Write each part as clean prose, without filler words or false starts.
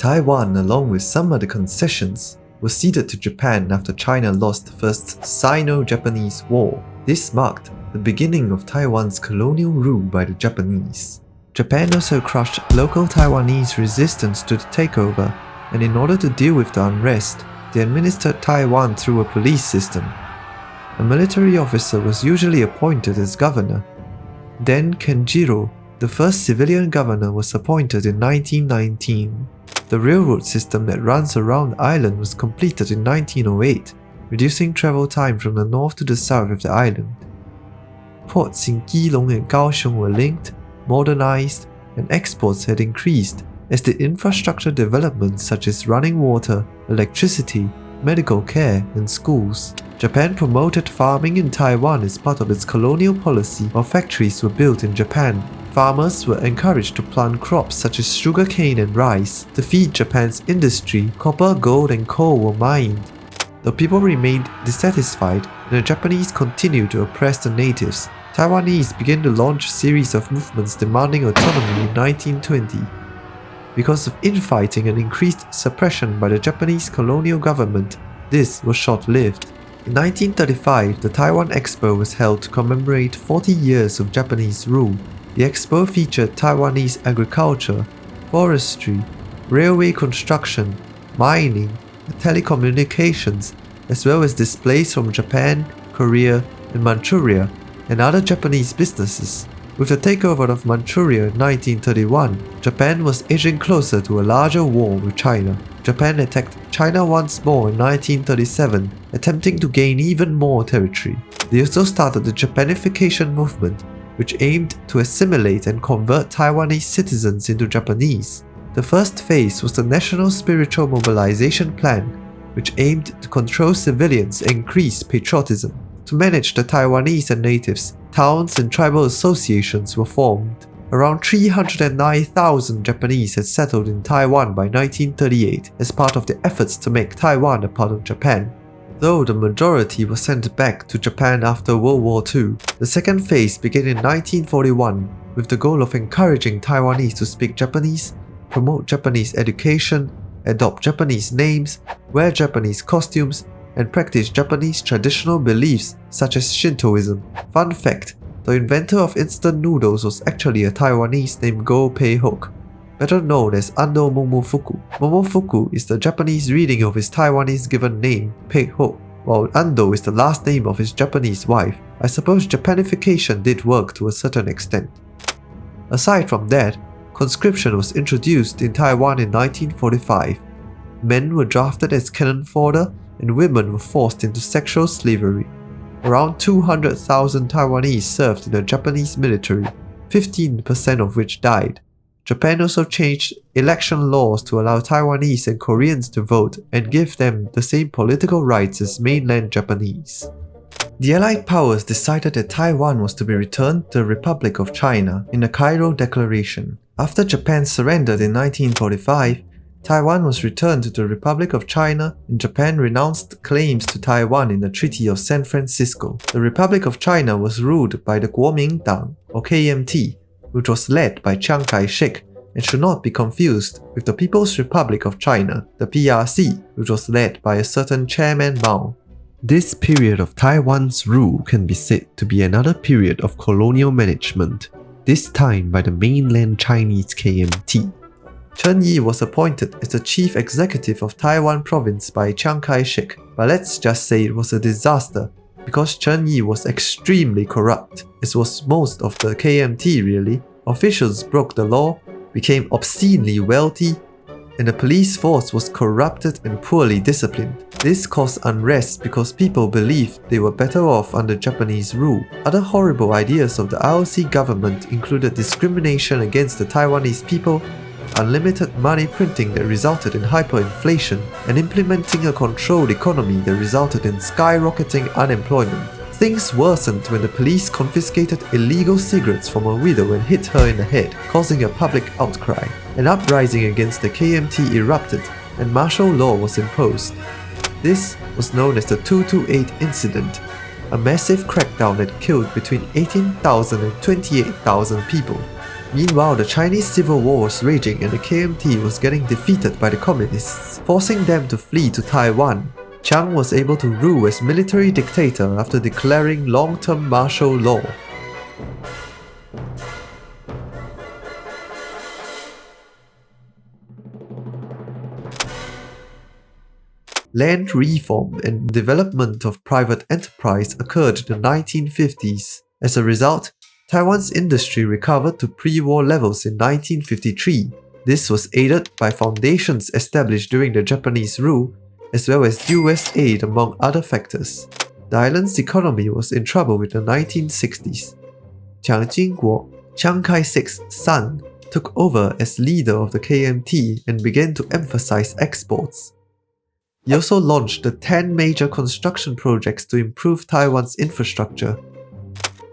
Taiwan, along with some other concessions, was ceded to Japan after China lost the First Sino-Japanese War. This marked the beginning of Taiwan's colonial rule by the Japanese. Japan also crushed local Taiwanese resistance to the takeover, and in order to deal with the unrest, they administered Taiwan through a police system. A military officer was usually appointed as governor. Then Kenjiro, the first civilian governor, was appointed in 1919. The railroad system that runs around the island was completed in 1908, reducing travel time from the north to the south of the island. Ports in Keelung and Kaohsiung were linked, modernized, and exports had increased as the infrastructure developments such as running water, electricity, medical care, and schools. Japan promoted farming in Taiwan as part of its colonial policy, while factories were built in Japan. Farmers were encouraged to plant crops such as sugarcane and rice. To feed Japan's industry, copper, gold, and coal were mined. The people remained dissatisfied, and the Japanese continued to oppress the natives. Taiwanese began to launch a series of movements demanding autonomy in 1920. Because of infighting and increased suppression by the Japanese colonial government, this was short-lived. In 1935, the Taiwan Expo was held to commemorate 40 years of Japanese rule. The expo featured Taiwanese agriculture, forestry, railway construction, mining, and telecommunications, as well as displays from Japan, Korea, and Manchuria, and other Japanese businesses. With the takeover of Manchuria in 1931, Japan was edging closer to a larger war with China. Japan attacked China once more in 1937, attempting to gain even more territory. They also started the Japanification Movement, which aimed to assimilate and convert Taiwanese citizens into Japanese. The first phase was the National Spiritual Mobilization Plan, which aimed to control civilians and increase patriotism. To manage the Taiwanese and natives, towns and tribal associations were formed. Around 309,000 Japanese had settled in Taiwan by 1938 as part of the efforts to make Taiwan a part of Japan. Though the majority were sent back to Japan after World War II, the second phase began in 1941 with the goal of encouraging Taiwanese to speak Japanese, promote Japanese education, adopt Japanese names, wear Japanese costumes, and practice Japanese traditional beliefs such as Shintoism. Fun fact, the inventor of instant noodles was actually a Taiwanese named Go Pei-hook, better known as Ando Momofuku. Momofuku is the Japanese reading of his Taiwanese given name, Pei-hook, while Ando is the last name of his Japanese wife. I suppose Japanification did work to a certain extent. Aside from that, conscription was introduced in Taiwan in 1945. Men were drafted as cannon fodder, and women were forced into sexual slavery. Around 200,000 Taiwanese served in the Japanese military, 15% of which died. Japan also changed election laws to allow Taiwanese and Koreans to vote and give them the same political rights as mainland Japanese. The Allied powers decided that Taiwan was to be returned to the Republic of China in the Cairo Declaration. After Japan surrendered in 1945, Taiwan was returned to the Republic of China, and Japan renounced claims to Taiwan in the Treaty of San Francisco. The Republic of China was ruled by the Kuomintang, or KMT, which was led by Chiang Kai-shek, and should not be confused with the People's Republic of China, the PRC, which was led by a certain Chairman Mao. This period of Taiwan's rule can be said to be another period of colonial management, this time by the mainland Chinese KMT. Chen Yi was appointed as the chief executive of Taiwan province by Chiang Kai-shek, but let's just say it was a disaster because Chen Yi was extremely corrupt, as was most of the KMT really. Officials broke the law, became obscenely wealthy, and the police force was corrupted and poorly disciplined. This caused unrest because people believed they were better off under Japanese rule. Other horrible ideas of the ROC government included discrimination against the Taiwanese people, unlimited money printing that resulted in hyperinflation, and implementing a controlled economy that resulted in skyrocketing unemployment. Things worsened when the police confiscated illegal cigarettes from a widow and hit her in the head, causing a public outcry. An uprising against the KMT erupted, and martial law was imposed. This was known as the 228 incident, a massive crackdown that killed between 18,000 and 28,000 people. Meanwhile, the Chinese Civil War was raging and the KMT was getting defeated by the communists, forcing them to flee to Taiwan. Chiang was able to rule as military dictator after declaring long-term martial law. Land reform and development of private enterprise occurred in the 1950s. As a result, Taiwan's industry recovered to pre-war levels in 1953. This was aided by foundations established during the Japanese rule, as well as US aid among other factors. The island's economy was in trouble in the 1960s. Chiang Jing-kuo, Chiang Kai-shek's son, took over as leader of the KMT and began to emphasize exports. He also launched the 10 major construction projects to improve Taiwan's infrastructure.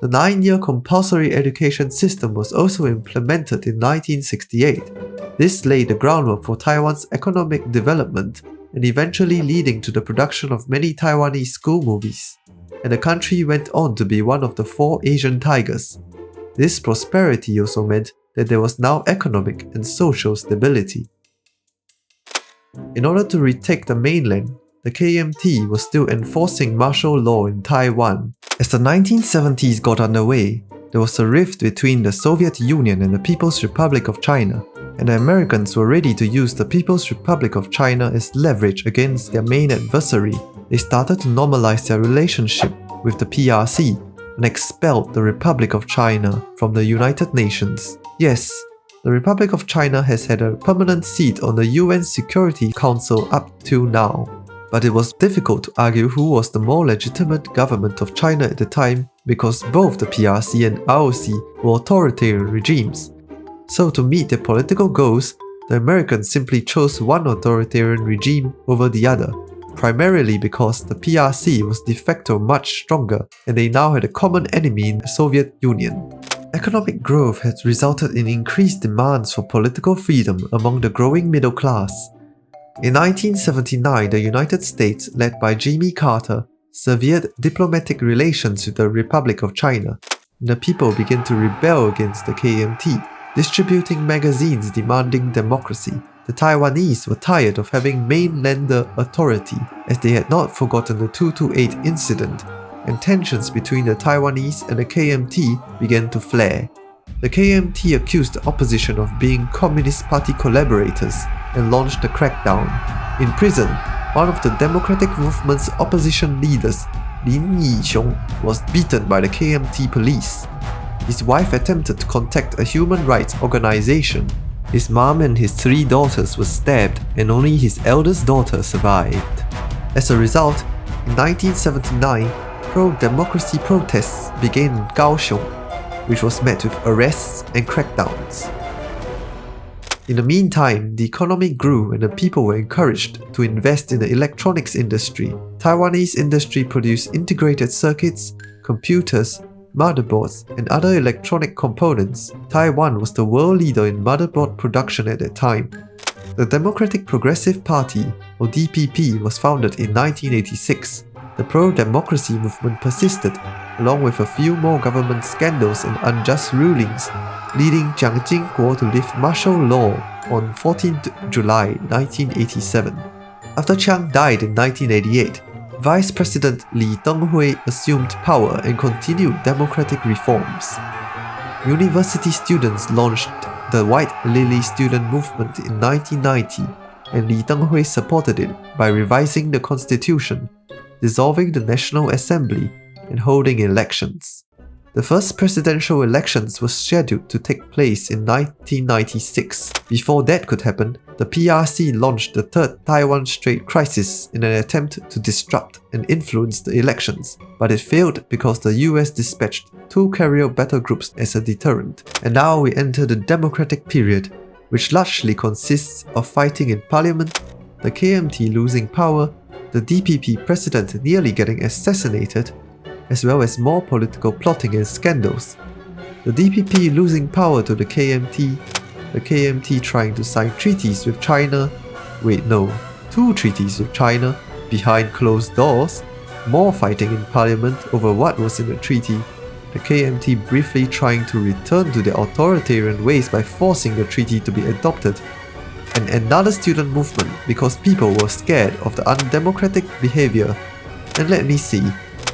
The 9-year compulsory education system was also implemented in 1968. This laid the groundwork for Taiwan's economic development and eventually leading to the production of many Taiwanese school movies. And the country went on to be one of the 4 Asian tigers. This prosperity also meant that there was now economic and social stability. In order to retake the mainland, the KMT was still enforcing martial law in Taiwan. As the 1970s got underway, there was a rift between the Soviet Union and the People's Republic of China, and the Americans were ready to use the People's Republic of China as leverage against their main adversary. They started to normalize their relationship with the PRC and expelled the Republic of China from the United Nations. Yes, the Republic of China has had a permanent seat on the UN Security Council up till now. But it was difficult to argue who was the more legitimate government of China at the time because both the PRC and ROC were authoritarian regimes. So to meet their political goals, the Americans simply chose one authoritarian regime over the other, primarily because the PRC was de facto much stronger and they now had a common enemy in the Soviet Union. Economic growth has resulted in increased demands for political freedom among the growing middle class. In 1979, the United States, led by Jimmy Carter, severed diplomatic relations with the Republic of China, and the people began to rebel against the KMT, distributing magazines demanding democracy. The Taiwanese were tired of having mainlander authority, as they had not forgotten the 228 incident, and tensions between the Taiwanese and the KMT began to flare. The KMT accused the opposition of being Communist Party collaborators and launched a crackdown. In prison, one of the democratic movement's opposition leaders, Lin Yixiong, was beaten by the KMT police. His wife attempted to contact a human rights organization. His mom and his 3 daughters were stabbed and only his eldest daughter survived. As a result, in 1979, pro-democracy protests began in Kaohsiung, which was met with arrests and crackdowns. In the meantime, the economy grew and the people were encouraged to invest in the electronics industry. Taiwanese industry produced integrated circuits, computers, motherboards, and other electronic components. Taiwan was the world leader in motherboard production at that time. The Democratic Progressive Party, or DPP, was founded in 1986. The pro-democracy movement persisted, along with a few more government scandals and unjust rulings, leading Chiang Jing-kuo to lift martial law on 14th July 1987. After Chiang died in 1988, Vice President Li Denghui assumed power and continued democratic reforms. University students launched the White Lily student movement in 1990, and Li Denghui supported it by revising the constitution, dissolving the National Assembly, and holding elections. The first presidential elections were scheduled to take place in 1996. Before that could happen, the PRC launched the Third Taiwan Strait Crisis in an attempt to disrupt and influence the elections, but it failed because the US dispatched 2 carrier battle groups as a deterrent. And now we enter the democratic period, which largely consists of fighting in parliament, the KMT losing power, the DPP president nearly getting assassinated, as well as more political plotting and scandals. The DPP losing power to the KMT trying to sign treaties with China, 2 treaties with China, behind closed doors, more fighting in parliament over what was in the treaty, the KMT briefly trying to return to their authoritarian ways by forcing the treaty to be adopted, and another student movement because people were scared of the undemocratic behavior. And let me see,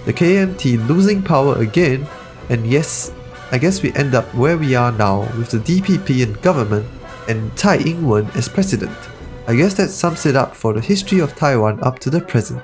the KMT losing power again, and yes, I guess we end up where we are now with the DPP in government and Tsai Ing-wen as president. I guess that sums it up for the history of Taiwan up to the present.